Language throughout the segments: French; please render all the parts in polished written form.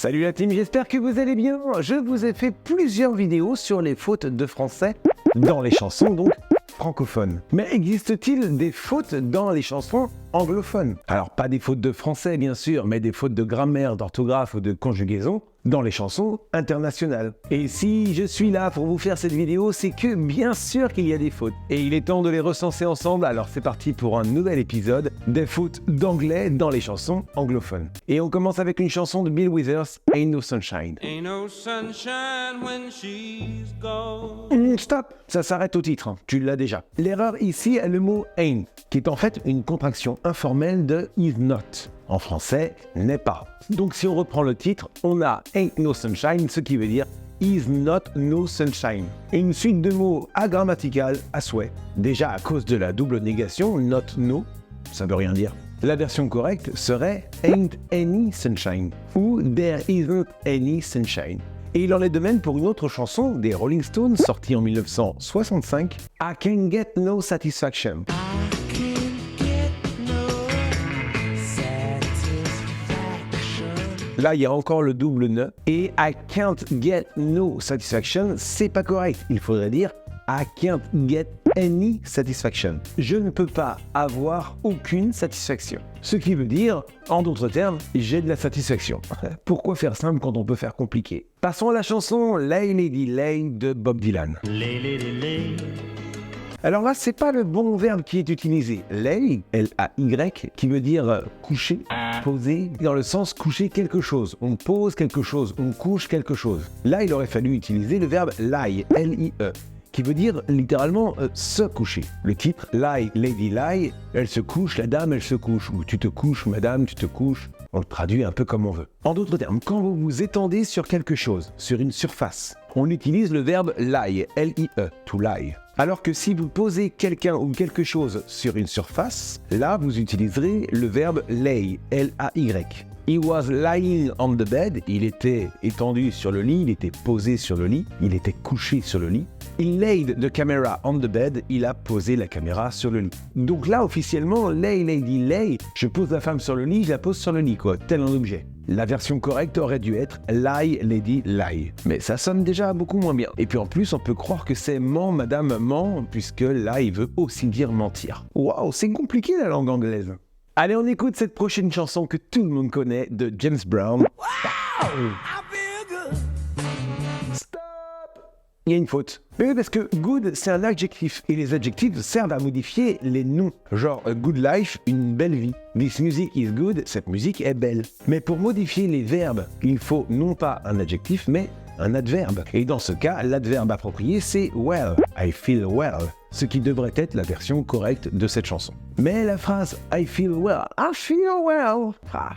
Salut la team, j'espère que vous allez bien. Je vous ai fait plusieurs vidéos sur les fautes de français dans les chansons donc francophones. Mais existe-t-il des fautes dans les chansons anglophones? Alors pas des fautes de français bien sûr, mais des fautes de grammaire, d'orthographe ou de conjugaison dans les chansons internationales. Et si je suis là pour vous faire cette vidéo, c'est que bien sûr qu'il y a des fautes. Et il est temps de les recenser ensemble, alors c'est parti pour un nouvel épisode des fautes d'anglais dans les chansons anglophones. Et on commence avec une chanson de Bill Withers, Ain't No Sunshine. Ain't no sunshine when she's gone. Stop, ça s'arrête au titre, hein. Tu l'as déjà. L'erreur ici est le mot ain't, qui est en fait une contraction informelle de is not. En français, n'est pas. Donc si on reprend le titre, on a ain't no sunshine, ce qui veut dire is not no sunshine. Et une suite de mots agrammaticales à souhait. Déjà à cause de la double négation, not no, ça veut rien dire. La version correcte serait ain't any sunshine ou there isn't any sunshine. Et il en est de même pour une autre chanson des Rolling Stones sortie en 1965, I Can't Get No Satisfaction. Là, il y a encore le double ne. Et I can't get no satisfaction, c'est pas correct. Il faudrait dire I can't get any satisfaction. Je ne peux pas avoir aucune satisfaction. Ce qui veut dire, en d'autres termes, j'ai de la satisfaction. Pourquoi faire simple quand on peut faire compliqué? Passons à la chanson Lay Lady Lay de Bob Dylan. Lay, lady, lay. Alors là, c'est pas le bon verbe qui est utilisé. Lay, L-A-Y, qui veut dire coucher, poser, dans le sens coucher quelque chose. On pose quelque chose, on couche quelque chose. Là, il aurait fallu utiliser le verbe lie, L-I-E, qui veut dire littéralement se coucher. Le titre, Lie, Lady Lie, elle se couche, la dame, elle se couche. Ou tu te couches, madame, tu te couches. On le traduit un peu comme on veut. En d'autres termes, quand vous vous étendez sur quelque chose, sur une surface, on utilise le verbe lie, L-I-E, to lie. Alors que si vous posez quelqu'un ou quelque chose sur une surface, là vous utiliserez le verbe lay, L-A-Y. He was lying on the bed, il était étendu sur le lit, il était posé sur le lit, il était couché sur le lit. He laid the camera on the bed, il a posé la caméra sur le lit. Donc là officiellement, lay, lady, lay, je pose la femme sur le lit, je la pose sur le lit quoi, tel un objet. La version correcte aurait dû être lie, lady, lie. Mais ça sonne déjà beaucoup moins bien. Et puis en plus, on peut croire que c'est ment, madame, ment, puisque lie veut aussi dire mentir. Waouh, c'est compliqué la langue anglaise. Allez, on écoute cette prochaine chanson que tout le monde connaît de James Brown. Stop! Il y a une faute. Oui, parce que good, c'est un adjectif. Et les adjectifs servent à modifier les noms. Genre, a good life, une belle vie. This music is good, cette musique est belle. Mais pour modifier les verbes, il faut non pas un adjectif, mais un adverbe. Et dans ce cas, l'adverbe approprié, c'est well. I feel well. Ce qui devrait être la version correcte de cette chanson. Mais la phrase I feel well,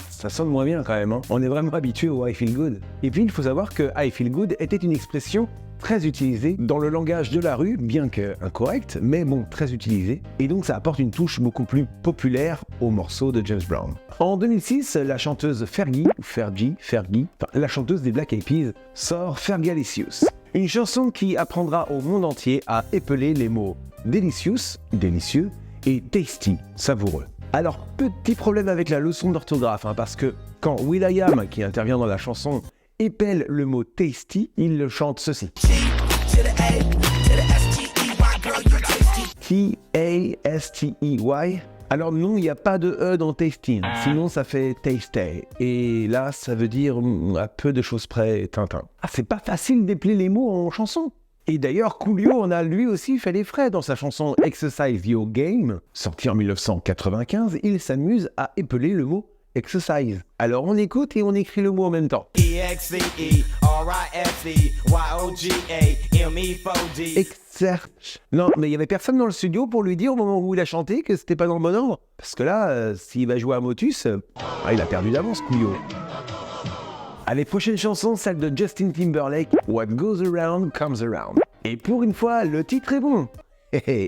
ça sonne moins bien quand même, hein. On est vraiment habitué au I feel good. Et puis il faut savoir que I feel good était une expression très utilisée dans le langage de la rue, bien que incorrecte, mais bon, très utilisée. Et donc ça apporte une touche beaucoup plus populaire au morceau de James Brown. En 2006, la chanteuse Fergie, la chanteuse des Black Eyed Peas, sort Fergalicious. Une chanson qui apprendra au monde entier à épeler les mots delicious, délicieux, et tasty, savoureux. Alors, petit problème avec la leçon d'orthographe, parce que quand will.i.am, qui intervient dans la chanson, épelle le mot tasty, il le chante ceci. T-A-S-T-E-Y. Alors non, il n'y a pas de E dans tasty, sinon ça fait tasty. Et là, ça veut dire à peu de choses près Tintin. Ah, c'est pas facile d'épeler les mots en chanson. Et d'ailleurs, Coolio en a lui aussi fait les frais dans sa chanson Exercise Your Game, sortie en 1995, il s'amuse à épeler le mot exercise. Alors on écoute et on écrit le mot en même temps. Non, mais il y avait personne dans le studio pour lui dire au moment où il a chanté que c'était pas dans le bon ordre. Parce que là, s'il va jouer à Motus, il a perdu d'avance, Coolio. Allez, prochaine chanson, celle de Justin Timberlake, What Goes Around Comes Around. Et pour une fois, le titre est bon.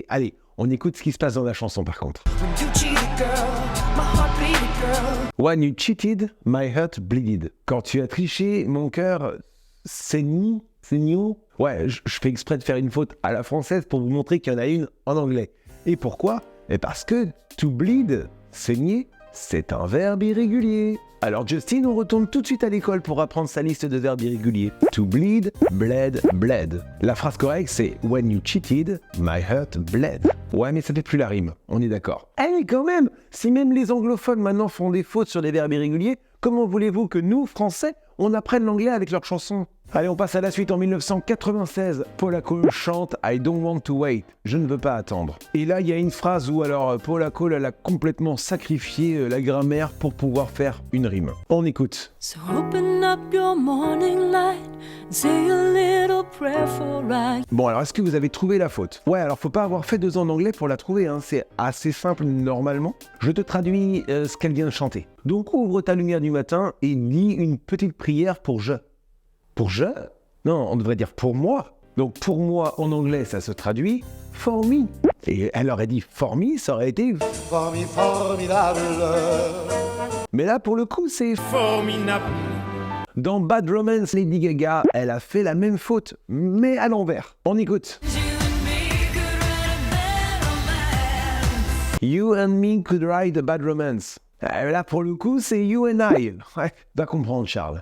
Allez, on écoute ce qui se passe dans la chanson par contre. When you cheated, my heart bleeded. Quand tu as triché, mon cœur saignit. Ouais, je fais exprès de faire une faute à la française pour vous montrer qu'il y en a une en anglais. Et pourquoi? Parce que to bleed, saigner, c'est un verbe irrégulier. Alors Justin, on retourne tout de suite à l'école pour apprendre sa liste de verbes irréguliers. To bleed, bled, bled. La phrase correcte, c'est When you cheated, my heart bled. Ouais, mais ça fait plus la rime, on est d'accord. Eh, quand même, si même les anglophones maintenant font des fautes sur des verbes irréguliers, comment voulez-vous que nous, Français, on apprenne l'anglais avec leurs chansons? Allez, on passe à la suite. En 1996, Paula Cole chante I don't want to wait, je ne veux pas attendre. Et là, il y a une phrase où alors Paula Cole, elle a complètement sacrifié la grammaire pour pouvoir faire une rime. On écoute. So open up your morning light and say a little prayer for right. Bon, alors est-ce que vous avez trouvé la faute? Ouais, alors faut pas avoir fait 2 ans d'anglais pour la trouver, hein. C'est assez simple normalement. Je te traduis ce qu'elle vient de chanter. Donc ouvre ta lumière du matin et dis une petite prière pour je. Pour je? Non, on devrait dire pour moi. Donc pour moi en anglais ça se traduit for me. Et elle aurait dit for me, ça aurait été Formidable. mais là pour le coup c'est Formidable. dans Bad Romance. Lady Gaga, elle a fait la même faute, mais à l'envers. On écoute. You and me could write a bad romance. Là, pour le coup, c'est you and I. Ouais, va comprendre, Charles.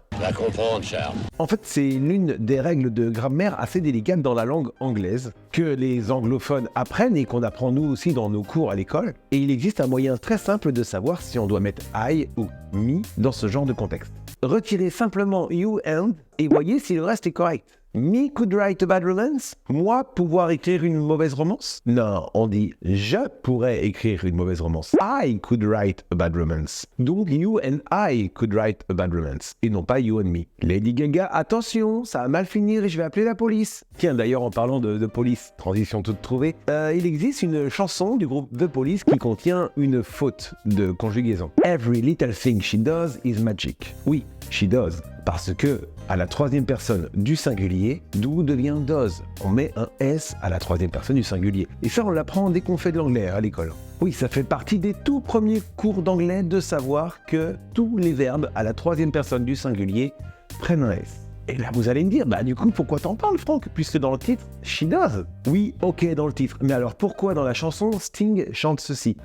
En fait, c'est l'une des règles de grammaire assez délicates dans la langue anglaise, que les anglophones apprennent et qu'on apprend nous aussi dans nos cours à l'école. Et il existe un moyen très simple de savoir si on doit mettre I ou me dans ce genre de contexte. Retirez simplement you and et voyez si le reste est correct. Me could write a bad romance? Moi, pouvoir écrire une mauvaise romance? Non, on dit je pourrais écrire une mauvaise romance. I could write a bad romance. Donc you and I could write a bad romance. Et non pas you and me. Lady Gaga, attention, ça va mal finir et je vais appeler la police. Tiens, d'ailleurs, en parlant de police, transition toute trouvée, il existe une chanson du groupe The Police qui contient une faute de conjugaison. Every little thing she does is magic. Oui, she does. Parce que, à la 3e personne du singulier, do devient does. On met un S à la 3e personne du singulier. Et ça, on l'apprend dès qu'on fait de l'anglais à l'école. Oui, ça fait partie des tout premiers cours d'anglais de savoir que tous les verbes à la 3e personne du singulier prennent un S. Et là, vous allez me dire, bah du coup, pourquoi t'en parles, Franck? Puisque dans le titre, she does. Oui, ok, dans le titre. Mais alors, pourquoi dans la chanson, Sting chante ceci?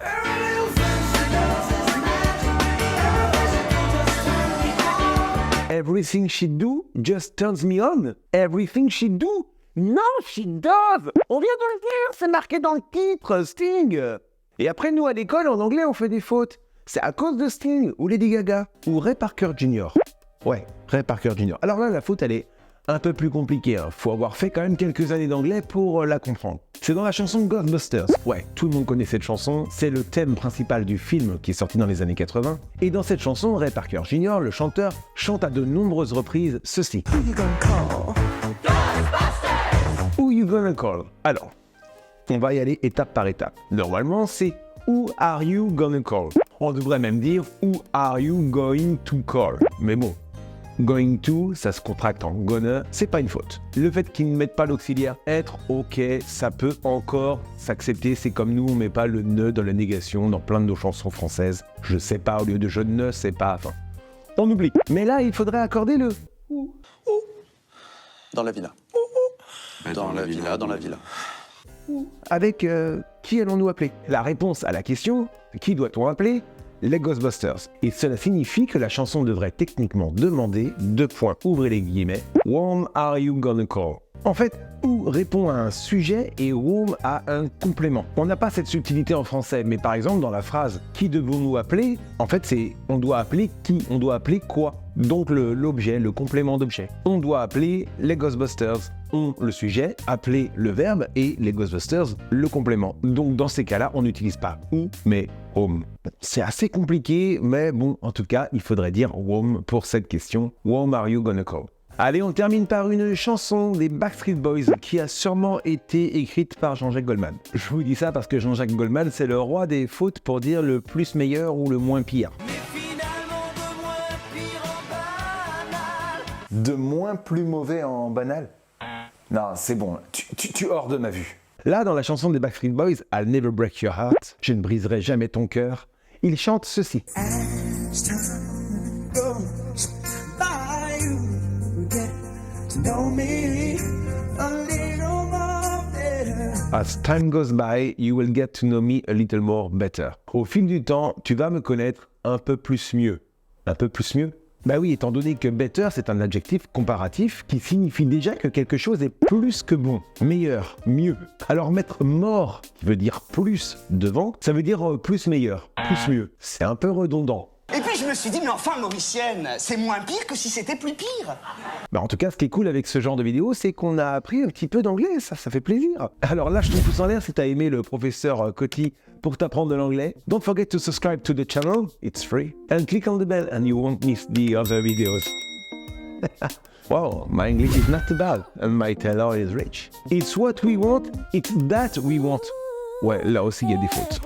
Everything she do just turns me on. Everything she do. Non, she does. On vient de le dire, c'est marqué dans le titre, Sting. Et après, nous, à l'école, en anglais, on fait des fautes. C'est à cause de Sting, ou Lady Gaga, ou Ray Parker Jr. Ouais, Ray Parker Jr. Alors là, la faute, elle est un peu plus compliquée. Faut avoir fait quand même quelques années d'anglais pour la comprendre. C'est dans la chanson Ghostbusters. Ouais, tout le monde connaît cette chanson. C'est le thème principal du film qui est sorti dans les années 80. Et dans cette chanson, Ray Parker Jr., le chanteur, chante à de nombreuses reprises ceci. Who you gonna call? Ghostbusters! Who you gonna call? Alors, on va y aller étape par étape. Normalement, c'est Who are you gonna call? On devrait même dire Who are you going to call? Mais bon, going to, ça se contracte en gonna, c'est pas une faute. Le fait qu'ils ne mettent pas l'auxiliaire être, ok, ça peut encore s'accepter. C'est comme nous, on met pas le ne dans la négation dans plein de nos chansons françaises. Je sais pas au lieu de je ne sais pas, enfin, on oublie. Mais là, il faudrait accorder le ou. Dans la villa. Dans la villa, dans la villa. Avec qui allons-nous appeler? La réponse à la question, qui doit-on appeler? Les Ghostbusters. Et cela signifie que la chanson devrait techniquement demander, ouvrez les guillemets, Whom are you gonna call? En fait, ou répond à un sujet et whom à un complément. On n'a pas cette subtilité en français, mais par exemple dans la phrase qui devons-nous appeler, en fait c'est on doit appeler qui, on doit appeler quoi. Donc l'objet, le complément d'objet. On doit appeler les Ghostbusters. On, le sujet, appeler le verbe et les Ghostbusters, le complément. Donc dans ces cas-là, on n'utilise pas ou, mais whom. C'est assez compliqué, mais bon, en tout cas, il faudrait dire whom pour cette question. Whom are you gonna call? Allez, on termine par une chanson des Backstreet Boys qui a sûrement été écrite par Jean-Jacques Goldman. Je vous dis ça parce que Jean-Jacques Goldman, c'est le roi des fautes pour dire le plus meilleur ou le moins pire. De moins plus mauvais en banal? Non, c'est bon, tu hors de ma vue. Là, dans la chanson des Backstreet Boys, I'll Never Break Your Heart, je ne briserai jamais ton cœur, il chante ceci. As time goes by, you will get to know me a little more better. Au fil du temps, tu vas me connaître un peu plus mieux. Un peu plus mieux? Bah oui, étant donné que better, c'est un adjectif comparatif qui signifie déjà que quelque chose est plus que bon, meilleur, mieux. Alors mettre more, qui veut dire plus, devant, ça veut dire plus meilleur, plus mieux. C'est un peu redondant. Et puis je me suis dit, mais enfin Mauricienne, c'est moins pire que si c'était plus pire. Bah en tout cas, ce qui est cool avec ce genre de vidéo, c'est qu'on a appris un petit peu d'anglais, ça fait plaisir. Alors lâche ton pouce en l'air si t'as aimé le professeur Coty pour t'apprendre de l'anglais. Don't forget to subscribe to the channel, it's free. And click on the bell and you won't miss the other videos. Wow, my English is not too bad and my tailor is rich. It's what we want, it's that we want. Ouais, là aussi il y a des fautes.